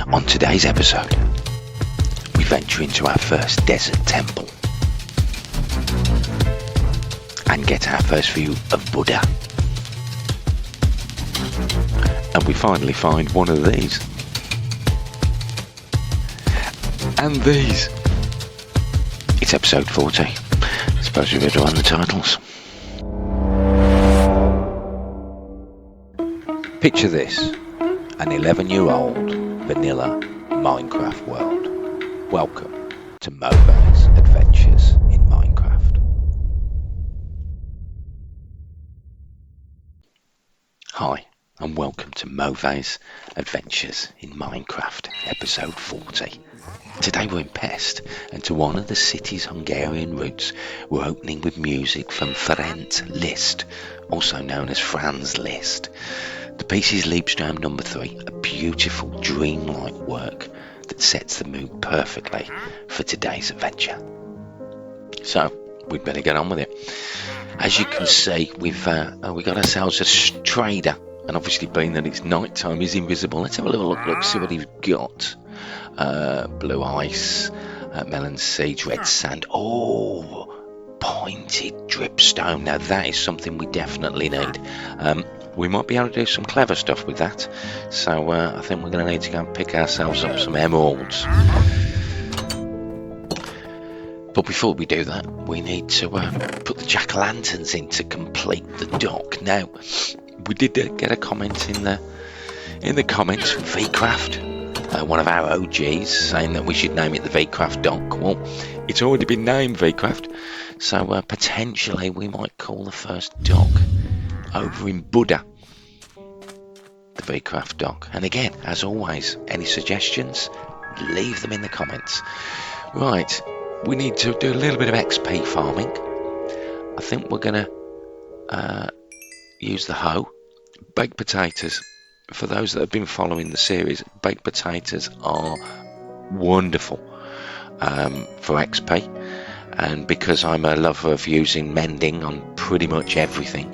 On today's episode, we venture into our first desert temple and get our first view of Buddha. And we finally find one of these. And these. It's episode 40. I suppose we better run the titles. Picture this, an 11-year-old vanilla Minecraft world. Welcome to Mauvais Adventures in Minecraft. Hi, and welcome to Mauvais Adventures in Minecraft, episode 40. Today we're in Pest, and to honour the city's Hungarian roots, we're opening with music from Franz Liszt, also known as Franz Liszt. The piece is Liebesträume No. 3, a beautiful dreamlike work that sets the mood perfectly for today's adventure. So, we'd better get on with it. As you can see, we've got ourselves a trader, and obviously being that it's night time, he's invisible. Let's have a little look, see what he's got. Blue ice, melon seeds, red sand. Oh, pointed dripstone. Now that is something we definitely need. We might be able to do some clever stuff with that. So I think we're going to need to go and pick ourselves up some emeralds. But before we do that, we need to put the jack-o'-lanterns in to complete the dock. Now, we did get a comment in the comments from VCraft, one of our OGs, saying that we should name it the VCraft dock. Well, it's already been named VCraft, so potentially we might call the first dock over in Buda the VCraft dock. And again, as always, any suggestions, leave them in the comments. Right, we need to do a little bit of XP farming. I think we're going to use the hoe. Baked potatoes, for those that have been following the series, baked potatoes are wonderful for XP, and because I'm a lover of using mending on pretty much everything,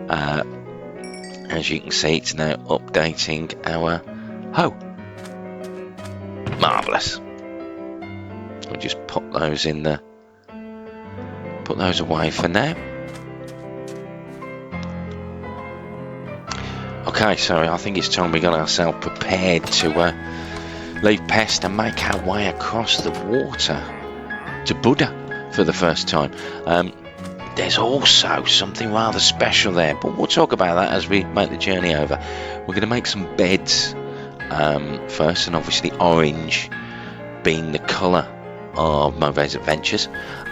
as you can see, it's now updating our hoe. Marvellous. We'll just put those in the, put those away for now. Okay, so I think it's time we got ourselves prepared to leave Pest and make our way across the water to Buda for the first time. There's also something rather special there, but we'll talk about that as we make the journey over. We're going to make some beds first, and obviously orange being the colour of Mauvais Adventures.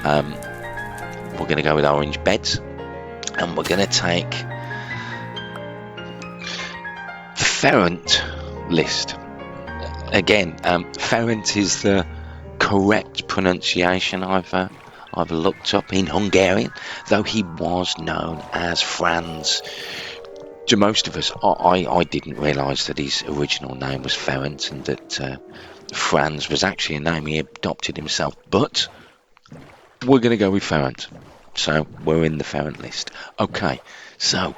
We're going to go with orange beds, and we're going to take the prsent list. Again, prsent is the correct pronunciation I've looked up in Hungarian, though he was known as Franz. To most of us, I didn't realise that his original name was Prsent and that Franz was actually a name he adopted himself, but we're going to go with Prsent. So we're in the Prsent list. Okay, so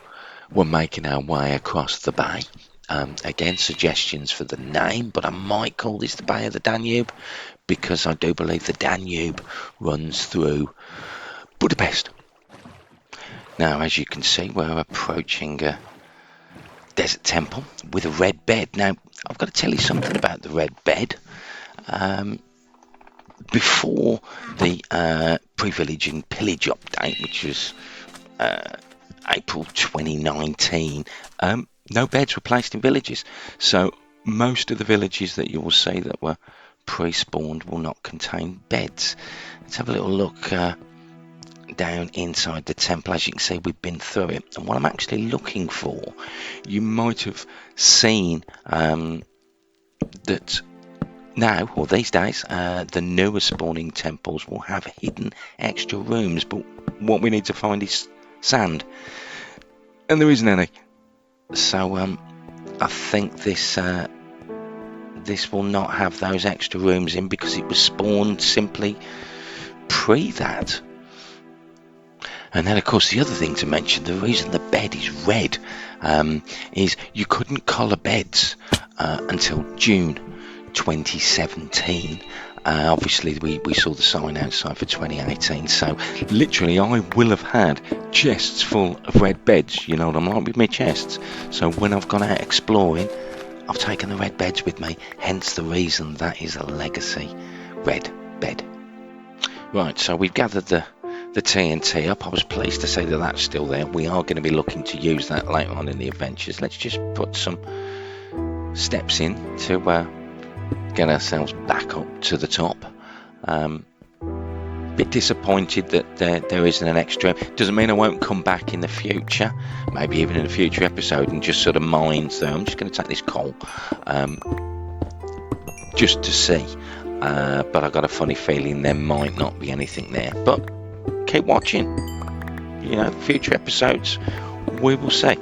we're making our way across the bay. Again, suggestions for the name, but I might call this the Bay of the Danube, because I do believe the Danube runs through Budapest. Now, as you can see, we're approaching a desert temple with a red bed. Now, I've got to tell you something about the red bed. Before the pre-village and pillage update, which was April 2019, no beds were placed in villages. So most of the villages that you will see that were pre-spawned will not contain beds. Let's have a little look down inside the temple. As you can see, we've been through it, and what I'm actually looking for, you might have seen that now, or these days, the newer spawning temples will have hidden extra rooms, but what we need to find is sand, and there isn't any. So I think this will not have those extra rooms in, because it was spawned simply pre that. And then, of course, the other thing to mention, the reason the bed is red is you couldn't colour beds until June 2017. Obviously we saw the sign outside for 2018, so literally I will have had chests full of red beds, you know what I'm like with my chests. So when I've gone out exploring, I've taken the red beds with me, hence the reason that is a legacy red bed. Right, so we've gathered the TNT up. I was pleased to say that that's still there. We are going to be looking to use that later on in the adventures. Let's just put some steps in to get ourselves back up to the top. Bit disappointed that there isn't an extra. Doesn't mean I won't come back in the future, maybe even in a future episode, and just sort of mine through. I'm just going to take this coal just to see, but I got a funny feeling there might not be anything there, but keep watching, you know, future episodes we will see.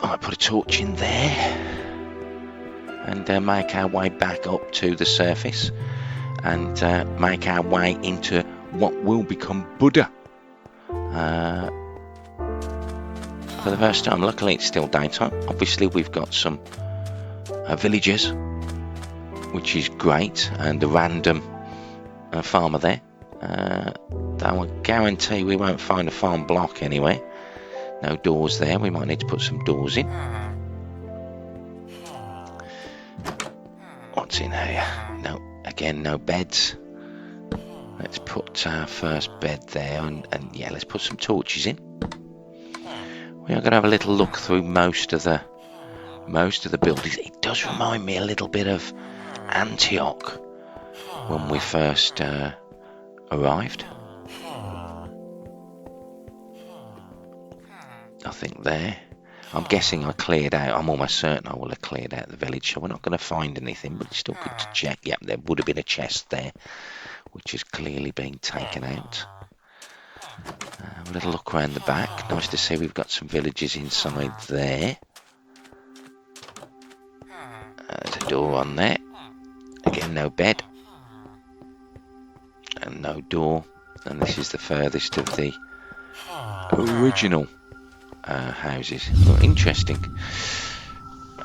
I put a torch in there and make our way back up to the surface and make our way into what will become Buda for the first time. Luckily it's still daytime. Obviously we've got some villagers, which is great, and a random farmer there. Though I guarantee we won't find a farm block anywhere. No doors there. We might need to put some doors in. What's in here? No, again, no beds. Let's put our first bed there, and yeah, let's put some torches in. We are going to have a little look through most of the buildings. It does remind me a little bit of Antioch when we first arrived. Nothing there. I'm guessing I cleared out. I'm almost certain I will have cleared out the village, so we're not going to find anything, but it's still good to check. Yep, there would have been a chest there, which has clearly been taken out. A little look around the back. Nice to see we've got some villagers inside there. There's a door on there. Again, no bed. And no door. And this is the furthest of the original houses. Oh, interesting.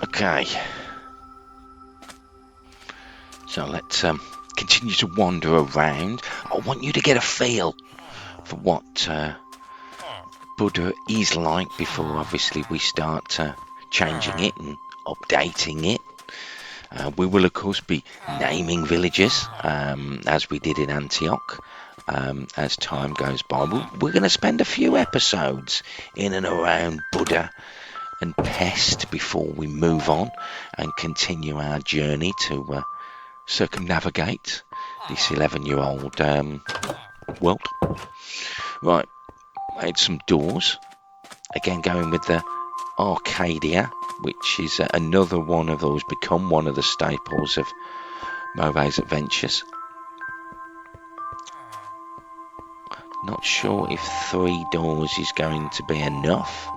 Okay. So let's continue to wander around. I want you to get a feel for what Buda is like before obviously we start changing it and updating it. We will of course be naming villages as we did in Antioch as time goes by. We're going to spend a few episodes in and around Buda and Pest before we move on and continue our journey to circumnavigate this 11-year-old world. Right, made some doors. Again, going with the Arcadia, which is another one of those, become one of the staples of Mauvais Adventures. Not sure if 3 doors is going to be enough.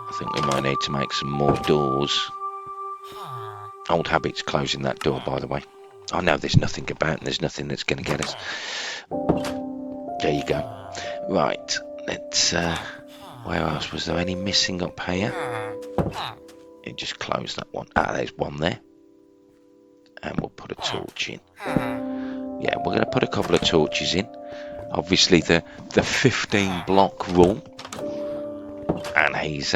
I think we might need to make some more doors. Old habits closing that door, by the way. I know there's nothing about, and there's nothing that's going to get us. There you go. Right, let's, where else? Was there any missing up here? It just closed that one. Ah, there's one there. And we'll put a torch in. Yeah, we're going to put a couple of torches in. Obviously the 15 block rule. And he's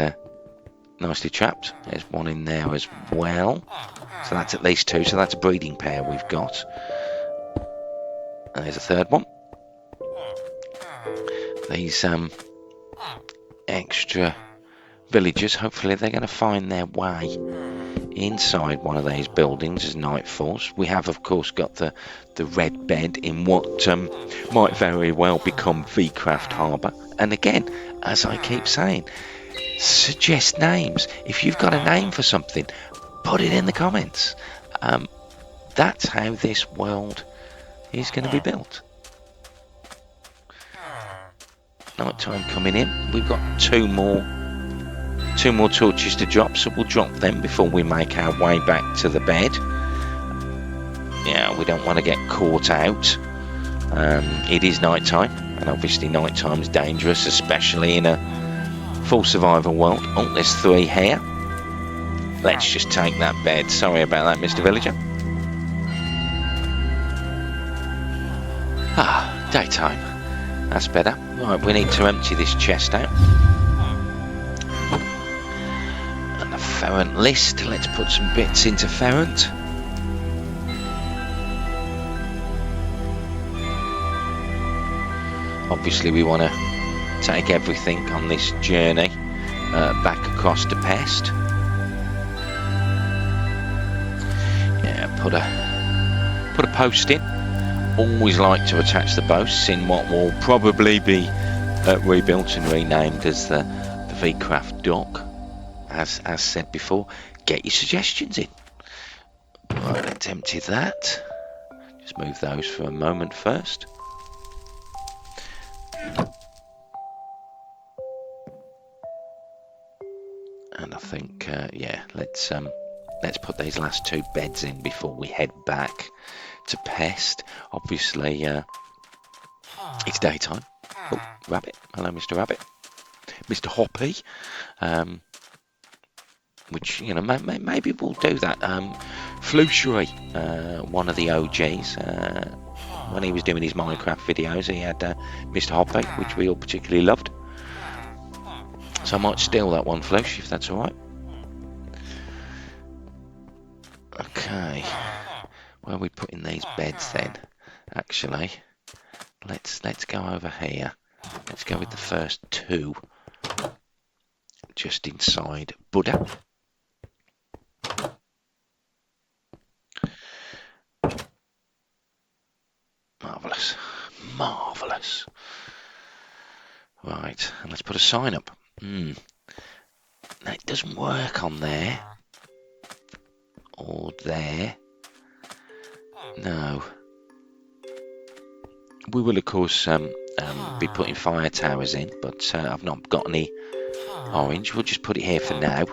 nicely trapped. There's one in there as well. So that's at least 2. So that's a breeding pair we've got. And there's a third one. These extra villagers, hopefully they're going to find their way inside one of these buildings as night falls. We have of course got the red bed in what might very well become V-Craft Harbour. And again, as I keep saying, suggest names. If you've got a name for something, put it in the comments. That's how this world is going to be built. Night time coming in. We've got two more torches to drop, so we'll drop them before we make our way back to the bed. Yeah, we don't want to get caught out. It is night time, and obviously night time is dangerous, especially in a full survival world. Oh, there's 3 here. Let's just take that bed. Sorry about that, Mr. Villager. Ah, daytime. That's better. Right, we need to empty this chest out. And the prsent list. Let's put some bits into prsent. Obviously, we want to take everything on this journey back across to Pest. Yeah, put a post in. Always like to attach the posts in what will probably be rebuilt and renamed as the V-Craft dock. As said before, get your suggestions in. Right, let's empty that. Just move those for a moment first. And I think, yeah, let's put these last 2 beds in before we head back to Pest. Obviously, it's daytime. Oh, Rabbit. Hello, Mr. Rabbit. Mr. Hoppy. Which, you know, maybe we'll do that. Flushery, one of the OGs, when he was doing his Minecraft videos, he had Mr. Hoppy, which we all particularly loved. So I might steal that one, Flush, if that's alright. Okay. Where are we putting these beds then? Actually, let's go over here. Let's go with the first 2. Just inside Buda. Marvellous. Marvellous. Right, and let's put a sign up. Now, it doesn't work on there. Or there. No. We will, of course, be putting fire towers in, but I've not got any orange. We'll just put it here for now.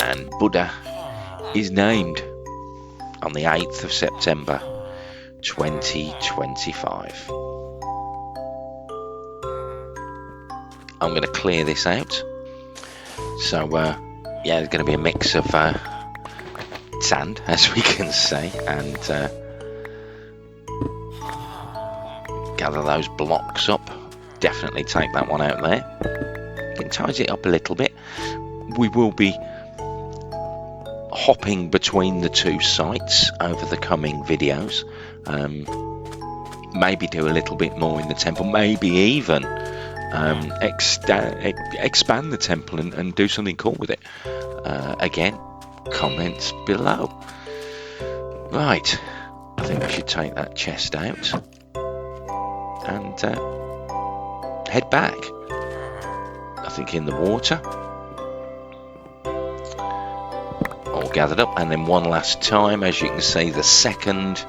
And Buda is named on the 8th of September 2025. I'm going to clear this out. So, yeah, there's going to be a mix of sand, as we can say, and gather those blocks up. Definitely take that one out there. You can tidy it up a little bit. We will be hopping between the 2 sites over the coming videos. Maybe do a little bit more in the temple, maybe even expand the temple and do something cool with it. Again, comments below. Right, I think we should take that chest out and head back. I think in the water. All gathered up, and then one last time, as you can see, the 2nd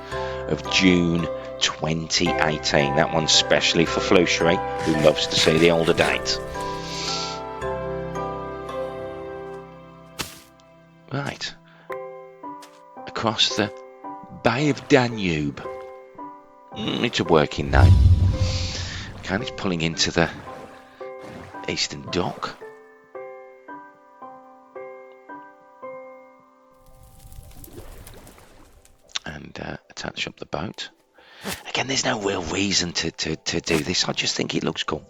of June 2018. That one's specially for Flushery, who loves to see the older dates. Right. Across the Bay of Danube. It's a working name. Okay, it's pulling into the Eastern Dock. And attach up the boat. Again, there's no real reason to do this. I just think it looks cool.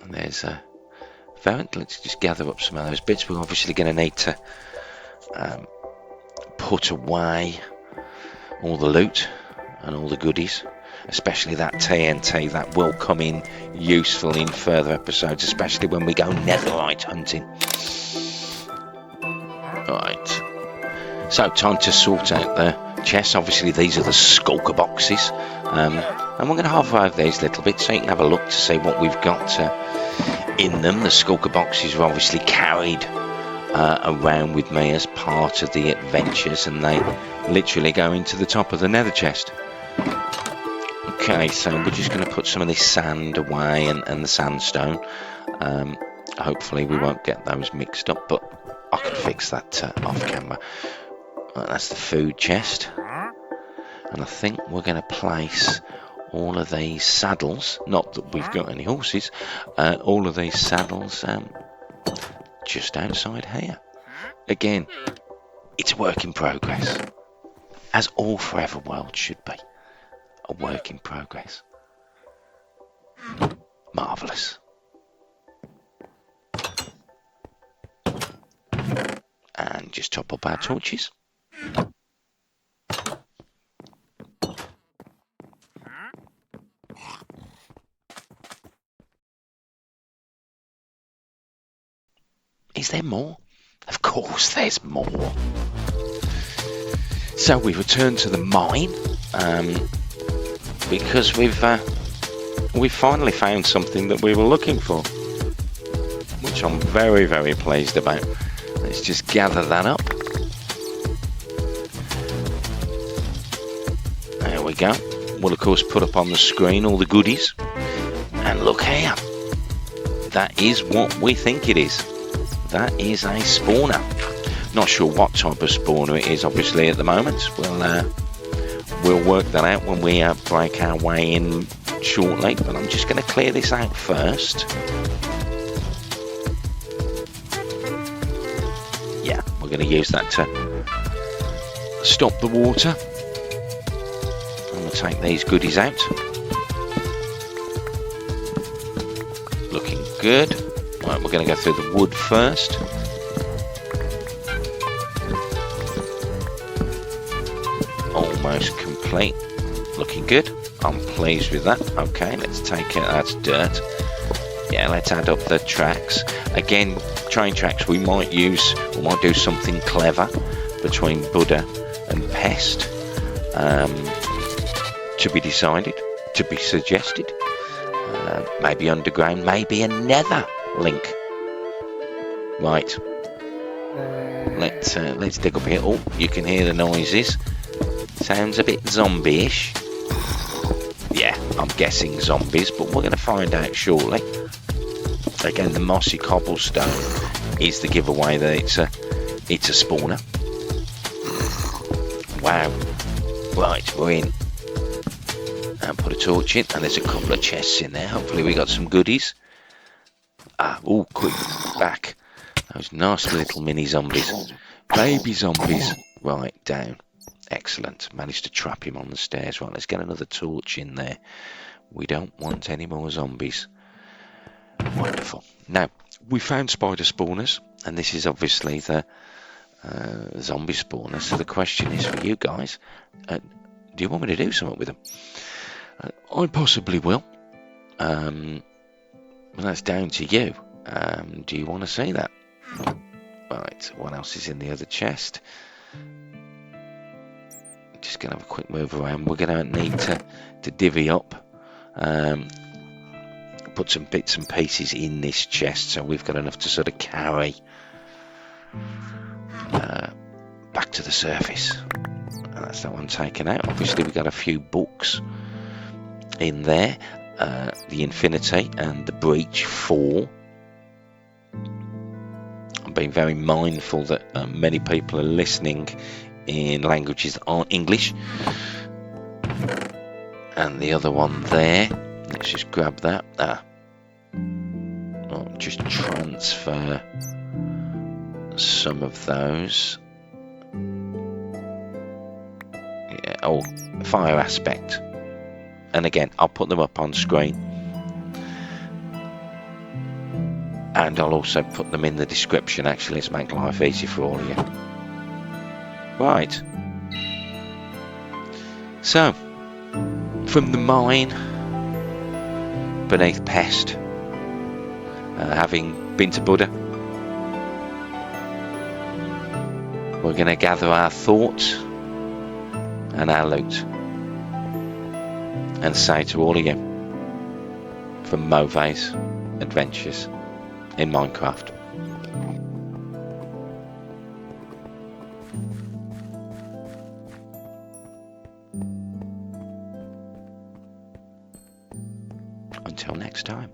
And there's a prsent. Let's just gather up some of those bits. We're obviously going to need to put away all the loot and all the goodies, especially that TNT. That will come in useful in further episodes, especially when we go netherite hunting. Right. So, time to sort out the chests. Obviously, these are the skulker boxes. And we're going to hover over these a little bit so you can have a look to see what we've got in them. The skulker boxes are obviously carried around with me as part of the adventures, and they literally go into the top of the nether chest. Okay, so we're just going to put some of this sand away and the sandstone. Hopefully we won't get those mixed up, but I can fix that off camera. Right, that's the food chest, and I think we're going to place all of these saddles, not that we've got any horses, all of these saddles just outside here. Again, it's a work in progress, as all forever worlds should be. A work in progress. Marvellous. And just top up our torches. Is there more? Of course there's more. So we return to the mine because we've finally found something that we were looking for, which I'm very, very pleased about. Let's just gather that up. There we go. We'll of course put up on the screen all the goodies. And look here. That is what we think it is. That is a spawner. Not sure what type of spawner it is obviously at the moment. We'll work that out when we break our way in shortly, but I'm just going to clear this out first. Yeah, we're going to use that to stop the water. I'm going to take these goodies out. Looking good. Right, we're going to go through the wood first. Almost complete. Looking good. I'm pleased with that. Okay, let's take it. That's dirt. Yeah, let's add up the tracks. Again, train tracks we might do something clever between Buda and Pest. To be decided, to be suggested. Maybe underground, maybe a nether link. Right. Let's dig up here. Oh, you can hear the noises. Sounds a bit zombie-ish. Yeah, I'm guessing zombies, but we're going to find out shortly. Again, the mossy cobblestone is the giveaway that it's a spawner. Wow. Right, we're in. And put a torch in, and there's a couple of chests in there. Hopefully we got some goodies. Oh, quick, back. Those nasty little mini zombies. Baby zombies. Right, down. Excellent. Managed to trap him on the stairs. Right, let's get another torch in there. We don't want any more zombies. Wonderful. Now, we found spider spawners, and this is obviously the zombie spawner. So the question is for you guys, do you want me to do something with them? I possibly will. Well, that's down to you. Do you want to see that? Right, what else is in the other chest? Just going to have a quick move around. We're going to need to divvy up, put some bits and pieces in this chest so we've got enough to sort of carry back to the surface. And that's that one taken out. Obviously we've got a few books in there, the Infinity and the Breach 4. I'm being very mindful that many people are listening in languages that aren't English. And the other one there, let's just grab that. I'll just transfer some of those. Yeah, oh, fire aspect. And again, I'll put them up on screen. And I'll also put them in the description. Actually, let's make life easy for all of you. Right. So, from the mine beneath Pest, having been to Buda, we're going to gather our thoughts and our loot and say to all of you, from Mauvais Adventures in Minecraft. Until next time.